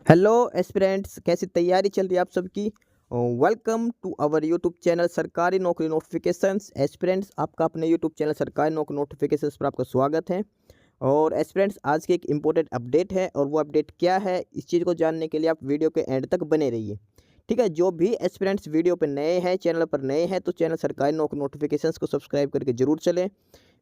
Hello aspirants, कैसी तैयारी चल रही है आप सबकी। Welcome to our YouTube channel Sarkari Naukri notifications. Aspirants, आपका अपने YouTube channel Sarkari Naukri notifications पर आपका स्वागत है। और एस्पिरेंट्स, आज की एक इम्पोर्टेंट अपडेट है और वो अपडेट क्या है, इस चीज़ को जानने के लिए आप वीडियो के एंड तक बने रहिए। ठीक है, जो भी एस्पिरेंट्स वीडियो पर नए हैं, चैनल पर नए हैं, तो चैनल सरकारी नौकरी नोटिफिकेशंस को सब्सक्राइब करके जरूर चलें।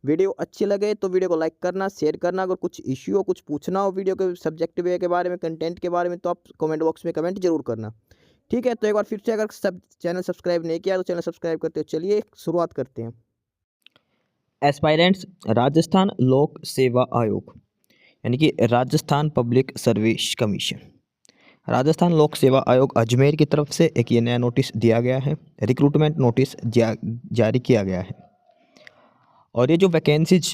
वीडियो अच्छी लगे तो वीडियो को लाइक करना, शेयर करना। अगर कुछ इश्यू हो, कुछ पूछना हो वीडियो के सब्जेक्ट वे के बारे में, कंटेंट के बारे में, तो आप कमेंट बॉक्स में कमेंट जरूर करना। ठीक है, तो एक बार फिर से, अगर सब चैनल सब्सक्राइब नहीं किया तो चैनल सब्सक्राइब करते हो। चलिए शुरुआत करते हैं। एस्पायरेंट्स, राजस्थान लोक सेवा आयोग यानी कि Rajasthan public service commission, Rajasthan लोक सेवा आयोग अजमेर की तरफ से एक ये नया नोटिस दिया गया है। रिक्रूटमेंट नोटिस जारी किया गया है। और ये जो वैकेंसीज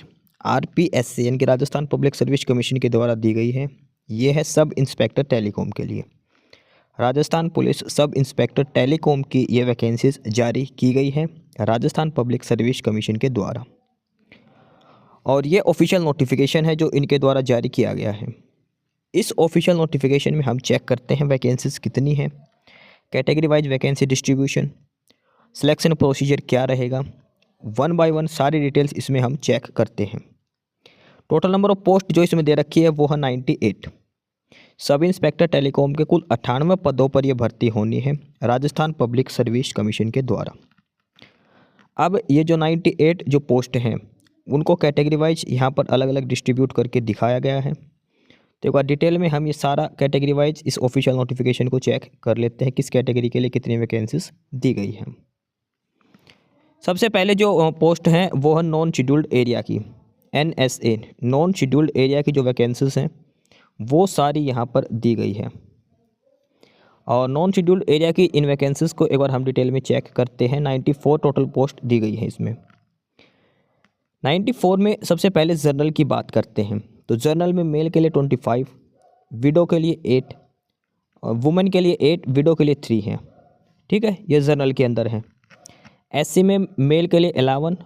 RPSC यानी कि राजस्थान पब्लिक सर्विस कमीशन के द्वारा दी गई है, ये है सब इंस्पेक्टर टेलीकॉम के लिए। Rajasthan police sub inspector telecom की ये वैकेंसीज जारी की गई है राजस्थान पब्लिक सर्विस कमीशन के द्वारा। और ये ऑफिशियल नोटिफिकेशन है जो इनके द्वारा जारी किया गया है। इस ऑफिशियल नोटिफिकेशन में हम चेक करते हैं वैकेंसीज कितनी हैं, category wise vacancy distribution, selection procedure क्या रहेगा, वन बाय वन सारी डिटेल्स इसमें हम चेक करते हैं। टोटल नंबर ऑफ पोस्ट जो इसमें दे रखी है वो है 98। सब इंस्पेक्टर टेलीकॉम के कुल 98 पदों पर यह भर्ती होनी है राजस्थान पब्लिक सर्विस कमीशन के द्वारा। अब ये जो 98 जो पोस्ट हैं उनको कैटेगरी वाइज यहाँ पर अलग अलग डिस्ट्रीब्यूट करके दिखाया गया है। तो एक बार डिटेल में हम ये सारा कैटेगरी वाइज इस ऑफिशियल नोटिफिकेशन को चेक कर लेते हैं किस कैटेगरी के लिए कितनी वैकेंसीज दी गई हैं। सबसे पहले जो पोस्ट हैं वो है नॉन शेड्यूल्ड एरिया की, NSA नॉन शेड्यूल्ड एरिया की जो वैकेंसीज हैं वो सारी यहाँ पर दी गई है। और नॉन शेड्यूल्ड एरिया की इन वैकेंसीज को एक बार हम डिटेल में चेक करते हैं। 94 टोटल पोस्ट दी गई है इसमें। 94 में सबसे पहले जर्नल की बात करते हैं। तो जर्नल में मेल के लिए 25, विडो के लिए 8, और वुमेन के लिए 8, विडो के लिए 3 है। ठीक है, ये जर्नल के अंदर है। SC में मेल के लिए 11,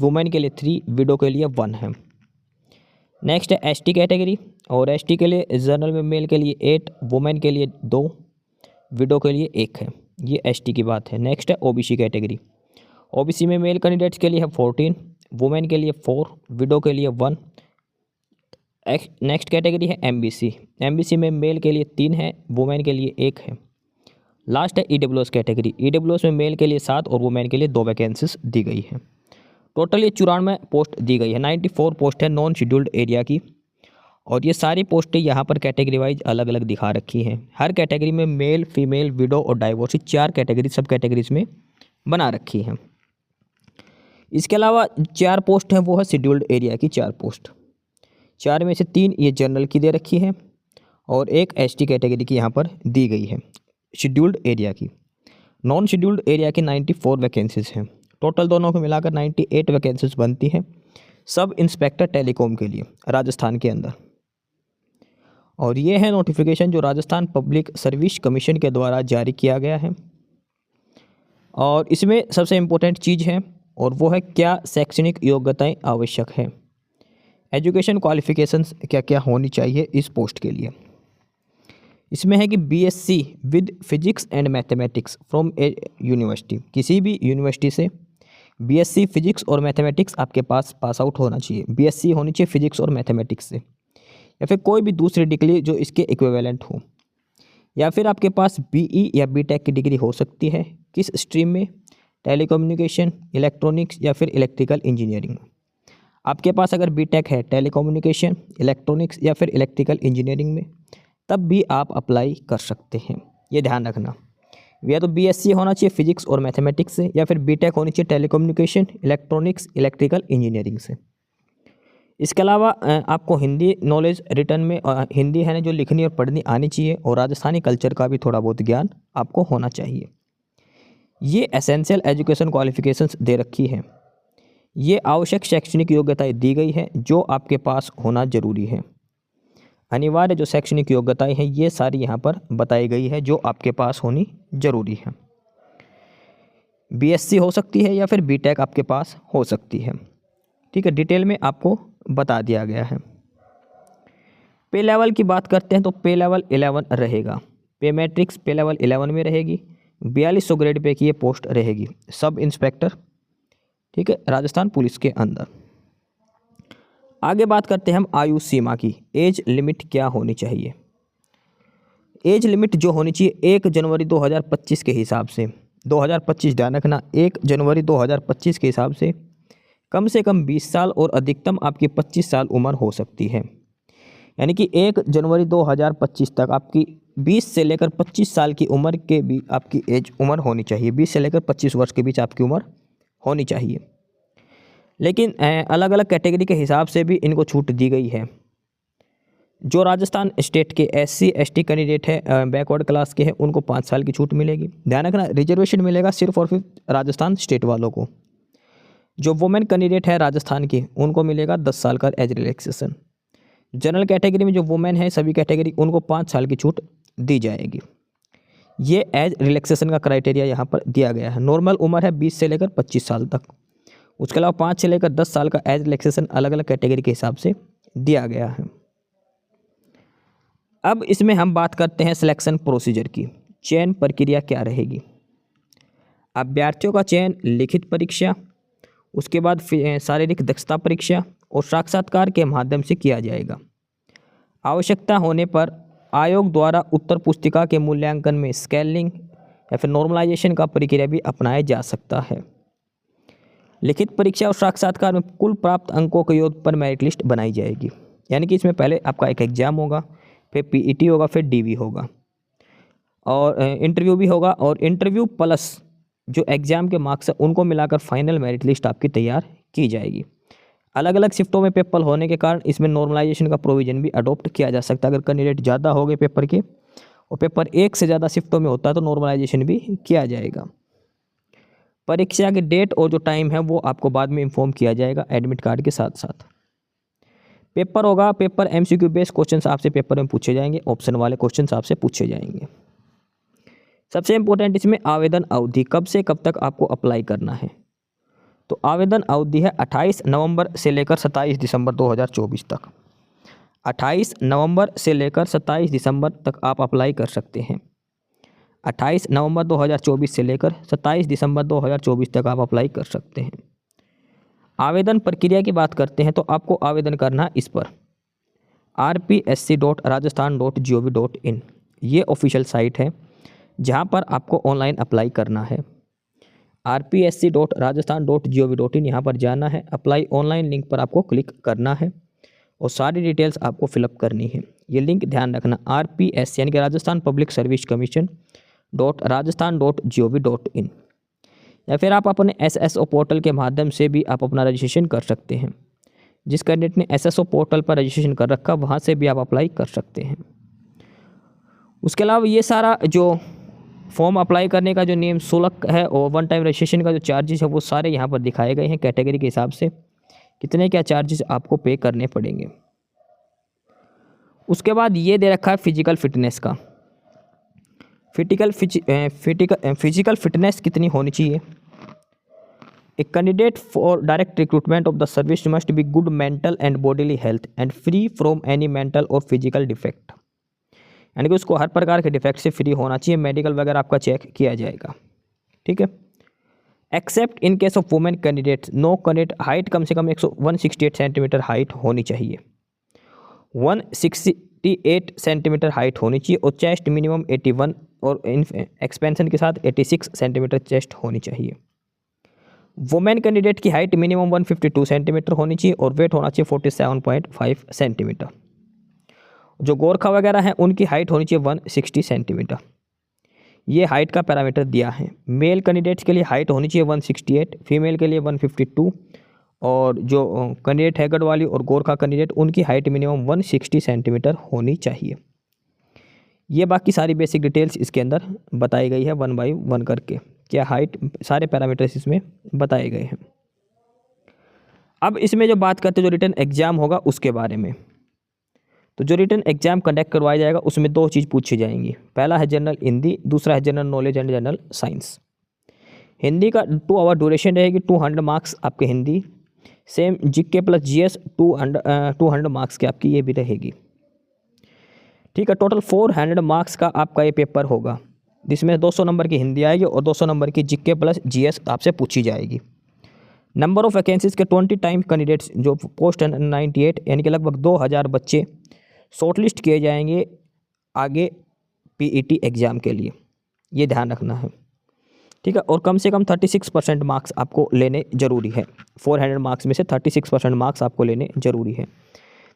वुमेन के लिए 3, विडो के लिए 1 है। नेक्स्ट है ST कैटेगरी, और ST के लिए जर्नल में मेल के लिए 8, वुमेन के लिए 2, विडो के लिए 1 है। ये ST की बात है। नेक्स्ट है OBC कैटेगरी। OBC में मेल कैंडिडेट्स के लिए है 14, वुमेन के लिए 4, विडो के लिए 1। नेक्स्ट कैटेगरी है MBC। MBC में मेल के लिए 3 है, वुमेन के लिए 1 है। लास्ट है EWS कैटेगरी। EWS में मेल के लिए 7 और वुमेन के लिए 2 वैकेंसीज दी गई है। टोटल ये 94 पोस्ट दी गई है। 94 पोस्ट है नॉन शेड्यूल्ड एरिया की। और ये सारी पोस्टें यहाँ पर कैटेगरी वाइज अलग अलग दिखा रखी हैं। हर कैटेगरी में मेल, फीमेल, विडो और डाइवोर्स 4 कैटेगरी सब कैटेगरीज में बना रखी हैं। इसके अलावा 4 पोस्ट हैं वो है शेड्यूल्ड एरिया की 4 पोस्ट। 4 में से 3 ये जनरल की दे रखी है और एक ST कैटेगरी की यहाँ पर दी गई है शेड्यूल्ड एरिया की। नॉन शेड्यूल्ड एरिया की 94 वैकेंसीज हैं। टोटल दोनों को मिलाकर 98 वैकेंसीज बनती हैं सब इंस्पेक्टर टेलीकॉम के लिए राजस्थान के अंदर। और ये है नोटिफिकेशन जो राजस्थान पब्लिक सर्विस कमीशन के द्वारा जारी किया गया है। और इसमें सबसे इम्पोर्टेंट चीज़ है और वो है क्या शैक्षणिक योग्यताएं आवश्यक है, एजुकेशन क्वालिफिकेशंस क्या क्या होनी चाहिए इस पोस्ट के लिए। इसमें है कि BSc with physics and mathematics from A university, किसी भी यूनिवर्सिटी से BSc फिजिक्स और मैथमेटिक्स आपके पास आउट होना चाहिए। BSc होनी चाहिए फिजिक्स और मैथमेटिक्स से, या फिर कोई भी दूसरी डिग्री जो इसके इक्विवेलेंट हो, या फिर आपके पास BE या BTech की डिग्री हो सकती है। किस स्ट्रीम में, टेलीकम्युनिकेशन, इलेक्ट्रॉनिक्स या फिर इलेक्ट्रिकल इंजीनियरिंग। आपके पास अगर BTech है टेलीकम्युनिकेशन, इलेक्ट्रॉनिक्स या फिर इलेक्ट्रिकल इंजीनियरिंग में, तब भी आप अप्लाई कर सकते हैं। ये ध्यान रखना, या तो BSc होना चाहिए फिजिक्स और मैथमेटिक्स से, या फिर BTech होनी चाहिए टेलीकम्युनिकेशन, इलेक्ट्रॉनिक्स, इलेक्ट्रिकल इंजीनियरिंग से। इसके अलावा आपको हिंदी नॉलेज रिटर्न में हिंदी है ना जो लिखनी और पढ़नी आनी चाहिए, और राजस्थानी कल्चर का भी थोड़ा बहुत ज्ञान आपको होना चाहिए। ये एसेंशियल एजुकेशन क्वालिफिकेशंस दे रखी है। ये आवश्यक शैक्षणिक योग्यताएं दी गई है जो आपके पास होना जरूरी है। अनिवार्य जो शैक्षणिक योग्यताएं हैं ये सारी यहाँ पर बताई गई है जो आपके पास होनी जरूरी है। BSc हो सकती है या फिर BTech आपके पास हो सकती है। ठीक है, डिटेल में आपको बता दिया गया है। पे लेवल की बात करते हैं तो पे लेवल 11 रहेगा। पे मैट्रिक्स पे लेवल 11 में रहेगी। 4200 ग्रेड पे की ये पोस्ट रहेगी, सब इंस्पेक्टर, ठीक है, राजस्थान पुलिस के अंदर। आगे बात करते हैं हम आयु सीमा की। एज लिमिट क्या होनी चाहिए? एज लिमिट जो होनी चाहिए 1 जनवरी 2025 के हिसाब से, 2025 ध्यान रखना, 1 जनवरी 2025 के हिसाब से कम 20 साल और अधिकतम आपकी 25 साल उम्र हो सकती है। यानी कि 1 जनवरी 2025 तक आपकी 20 से लेकर 25 साल की उम्र के भी आपकी एज उम्र होनी चाहिए। 20 से लेकर 25 वर्ष के बीच आपकी उम्र होनी चाहिए। लेकिन अलग अलग कैटेगरी के हिसाब से भी इनको छूट दी गई है। जो राजस्थान स्टेट के SC ST कैंडिडेट है, बैकवर्ड क्लास के हैं, उनको 5 साल की छूट मिलेगी। ध्यान रखना, रिजर्वेशन मिलेगा सिर्फ और सिर्फ राजस्थान स्टेट वालों को। जो वुमेन कैंडिडेट है राजस्थान की, उनको मिलेगा 10 साल का एज रिलैक्सेशन। जनरल कैटेगरी में जो वुमेन है सभी कैटेगरी, उनको 5 साल की छूट दी जाएगी। ये एज रिलैक्सेशन का क्राइटेरिया यहाँ पर दिया गया है। नॉर्मल उम्र है 20 से लेकर 25 साल तक। उसके अलावा 5 से लेकर 10 साल का एज रिलैक्सेशन अलग अलग कैटेगरी के हिसाब से दिया गया है। अब इसमें हम बात करते हैं सिलेक्शन प्रोसीजर की। चयन प्रक्रिया क्या रहेगी? अभ्यर्थियों का चयन लिखित परीक्षा, उसके बाद शारीरिक दक्षता परीक्षा और साक्षात्कार के माध्यम से किया जाएगा। आवश्यकता होने पर आयोग द्वारा उत्तर पुस्तिका के मूल्यांकन में स्केलिंग या फिर नॉर्मलाइजेशन का प्रक्रिया भी अपनाया जा सकता है। लिखित परीक्षा और साक्षात्कार में कुल प्राप्त अंकों के योग पर मेरिट लिस्ट बनाई जाएगी। यानी कि इसमें पहले आपका एक एग्जाम होगा, फिर PET होगा, फिर DV होगा और इंटरव्यू भी होगा, और इंटरव्यू प्लस जो एग्ज़ाम के मार्क्स हैं उनको मिलाकर फाइनल मेरिट लिस्ट आपकी तैयार की जाएगी। अलग अलग शिफ्टों में पेपर होने के कारण इसमें नॉर्मलाइजेशन का प्रोविज़न भी अडॉप्ट किया जा सकता है। अगर कैंडिडेट ज़्यादा हो गए पेपर के और पेपर एक से ज़्यादा शिफ्टों में होता है तो नॉर्मलाइजेशन भी किया जाएगा। परीक्षा की डेट और जो टाइम है वो आपको बाद में इन्फॉर्म किया जाएगा एडमिट कार्ड के साथ साथ। पेपर होगा, पेपर MCQ बेस्ड क्वेश्चंस आपसे पेपर में पूछे जाएंगे, ऑप्शन वाले क्वेश्चंस आपसे पूछे जाएंगे। सबसे इम्पोर्टेंट इसमें आवेदन अवधि, कब से कब तक आपको अप्लाई करना है। तो आवेदन अवधि है 28 नवंबर से लेकर 27 दिसंबर 2024 तक। 28 नवंबर से लेकर 27 दिसंबर तक आप अप्लाई कर सकते हैं। 28 नवंबर 2024 से लेकर 27 दिसंबर 2024 तक आप अप्लाई कर सकते हैं। आवेदन प्रक्रिया की बात करते हैं तो आपको आवेदन करना इस पर rpsc.rajasthan.gov.in, ये ऑफिशियल साइट है जहां पर आपको ऑनलाइन अप्लाई करना है। rpsc.rajasthan.gov.in यहाँ पर जाना है, अप्लाई ऑनलाइन लिंक पर आपको क्लिक करना है और सारी डिटेल्स आपको फिलअप करनी है। ये लिंक ध्यान रखना, RPSC यानी कि Rajasthan public service commission .rajasthan.gov.in, या फिर आप अपने SSO पोर्टल के माध्यम से भी आप अपना रजिस्ट्रेशन कर सकते हैं। जिस कैंडिडेट ने SSO पोर्टल पर रजिस्ट्रेशन कर रखा वहाँ से भी आप अप्लाई कर सकते हैं। उसके अलावा ये सारा जो फॉर्म अप्लाई करने का जो नियम शुल्क है और वन टाइम रजिस्ट्रेशन का जो चार्जेस है वो सारे यहाँ पर दिखाए गए हैं कैटेगरी के हिसाब से, कितने क्या चार्जेस आपको पे करने पड़ेंगे। उसके बाद ये दे रखा है फिजिकल फिटनेस का। फिजिकल फिटनेस कितनी होनी चाहिए? A candidate for direct recruitment of the service must be good mental and bodily health and free from any mental और फिजिकल डिफेक्ट, यानी कि उसको हर प्रकार के डिफेक्ट से फ्री होना चाहिए। मेडिकल वगैरह आपका चेक किया जाएगा, ठीक है। Except in case of women candidate, no candidate height कम से कम 168 सेंटीमीटर हाइट होनी चाहिए, 168 सेंटीमीटर हाइट होनी चाहिए और चेस्ट मिनिमम 81 और एक्सपेंशन के साथ 86 सेंटीमीटर चेस्ट होनी चाहिए। वुमेन कैंडिडेट की हाइट मिनिमम 152 सेंटीमीटर होनी चाहिए और वेट होना चाहिए 47.5 सेंटीमीटर। जो गोरखा वगैरह हैं उनकी हाइट होनी चाहिए 160 सेंटीमीटर। ये हाइट का पैरामीटर दिया है। मेल कैंडिडेट्स के लिए हाइट होनी चाहिए 168, फीमेल के लिए 152 और जो कैंडिडेट है गढ़वाली और गोरखा कैंडिडेट उनकी हाइट मिनिमम 160 सेंटीमीटर होनी चाहिए। ये बाकी सारी बेसिक डिटेल्स इसके अंदर बताई गई है 1 बाय 1 करके, क्या हाइट, सारे पैरामीटर्स इसमें बताए गए हैं। अब इसमें जो बात करते हैं जो रिटन एग्जाम होगा उसके बारे में, तो जो रिटन एग्जाम कंडक्ट करवाया जाएगा उसमें 2 चीज़ पूछी जाएंगी। पहला है जनरल हिंदी, दूसरा है general knowledge and general science. Hindi का 2 आवर ड्यूरेशन रहेगी, 200 मार्क्स आपके Hindi, same GK plus GS 200 marks की आपकी ये भी रहेगी। ठीक है। टोटल 400 मार्क्स का आपका ये पेपर होगा, जिसमें 200 नंबर की हिंदी आएगी और 200 नंबर की जीके प्लस जीएस आपसे पूछी जाएगी। नंबर ऑफ वैकेंसीज के 20 टाइम कैंडिडेट्स, जो पोस्ट 98 यानी कि लगभग 2000 बच्चे शॉर्टलिस्ट किए जाएंगे आगे पीईटी एग्ज़ाम के लिए, ये ध्यान रखना है। ठीक है। और कम से कम 36% मार्क्स आपको लेने ज़रूरी है। 400 मार्क्स में से 36% मार्क्स आपको लेने ज़रूरी है।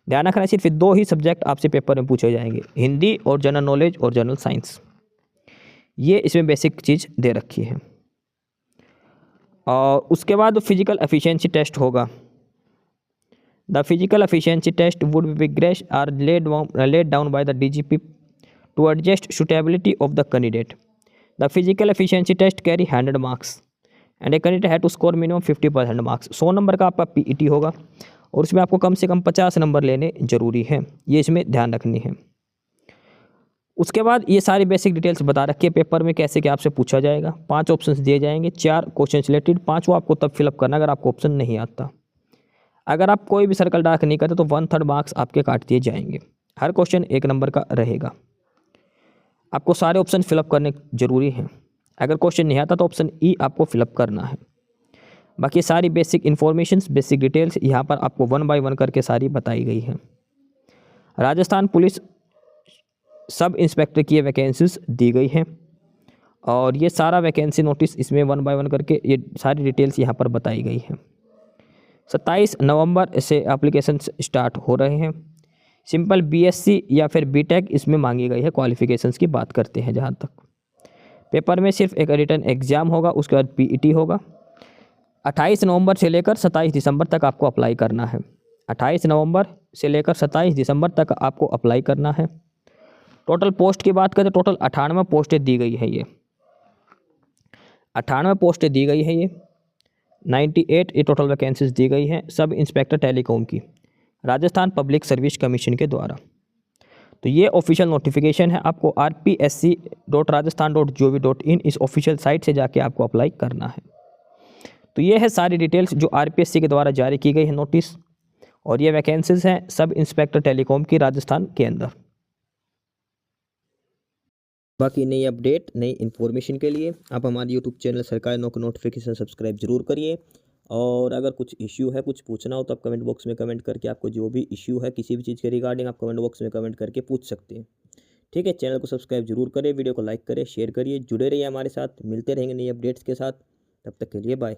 ध्यान रखना, सिर्फ 2 ही सब्जेक्ट आपसे पेपर में पूछे जाएंगे, हिंदी और जनरल नॉलेज और जनरल साइंस। ये इसमें बेसिक चीज़ दे रखी है। और उसके बाद फिजिकल एफिशिएंसी टेस्ट होगा। The physical efficiency test would be grace or laid down by the DGP to adjust suitability of the candidate. The physical efficiency test carry 100 marks and a candidate have to score minimum 50% marks. 100 number का आपका PET होगा और उसमें आपको कम से कम 50 number लेने ज़रूरी है, ये इसमें ध्यान रखनी है। उसके बाद ये सारी बेसिक डिटेल्स बता रखी है पेपर में कैसे क्या आपसे पूछा जाएगा। 5 ऑप्शंस दिए जाएंगे, 4 क्वेश्चन रिलेटेड, 5 आपको तब फिलअप करना अगर आपको ऑप्शन नहीं आता। अगर आप कोई भी सर्कल डार्क नहीं करते तो 1/3 मार्क्स आपके काट दिए जाएंगे। हर क्वेश्चन 1 नंबर का रहेगा। आपको सारे ऑप्शन फिलअप करने जरूरी हैं। अगर क्वेश्चन नहीं आता तो ऑप्शन ई आपको फिलअप करना है। बाकी सारी बेसिक इन्फॉर्मेशंस, बेसिक डिटेल्स यहाँ पर आपको 1 बाय 1 करके सारी बताई गई हैं। राजस्थान पुलिस सब इंस्पेक्टर की वैकेंसीज दी गई हैं और ये सारा वैकेंसी नोटिस इसमें 1 बाय 1 करके ये सारी डिटेल्स यहाँ पर बताई गई हैं। 27 नवंबर से एप्लीकेशन स्टार्ट हो रहे हैं। सिंपल बीएससी या फिर बीटेक इसमें मांगी गई है, क्वालिफिकेशंस की बात करते हैं जहाँ तक। पेपर में सिर्फ एक रिटन एग्ज़ाम होगा, उसके बाद पीईटी होगा। 28 नवंबर से लेकर 27 दिसंबर तक आपको अप्लाई करना है। 28 नवंबर से लेकर 27 दिसंबर तक आपको अप्लाई करना है। टोटल पोस्ट की बात करें तो टोटल 98 पोस्टें दी गई है। ये 98 पोस्टें दी गई है। ये 98 ये टोटल वैकेंसीज दी गई हैं सब इंस्पेक्टर टेलीकॉम की, राजस्थान पब्लिक सर्विस कमीशन के द्वारा। तो ये ऑफिशियल नोटिफिकेशन है, आपको rpsc.rajasthan.gov.in इस ऑफिशियल साइट से जाके आपको अप्लाई करना है। तो ये है सारी डिटेल्स जो आरपीएससी के द्वारा जारी की गई है नोटिस, और ये वैकेंसीज हैं सब इंस्पेक्टर टेलीकॉम की राजस्थान के अंदर। बाकी नई अपडेट, नई इन्फॉर्मेशन के लिए आप हमारे यूट्यूब चैनल सरकारी नौकरी नोटिफिकेशन सब्सक्राइब जरूर करिए। और अगर कुछ इश्यू है, कुछ पूछना हो तो आप कमेंट बॉक्स में कमेंट करके आपको जो भी इश्यू है किसी भी चीज़ के रिगार्डिंग आप कमेंट बॉक्स में कमेंट करके पूछ सकते हैं। ठीक है। चैनल को सब्सक्राइब जरूर करें, वीडियो को लाइक करें, शेयर करिए, जुड़े रहिए हमारे साथ। मिलते रहेंगे नई अपडेट्स के साथ, तब तक के लिए बाय।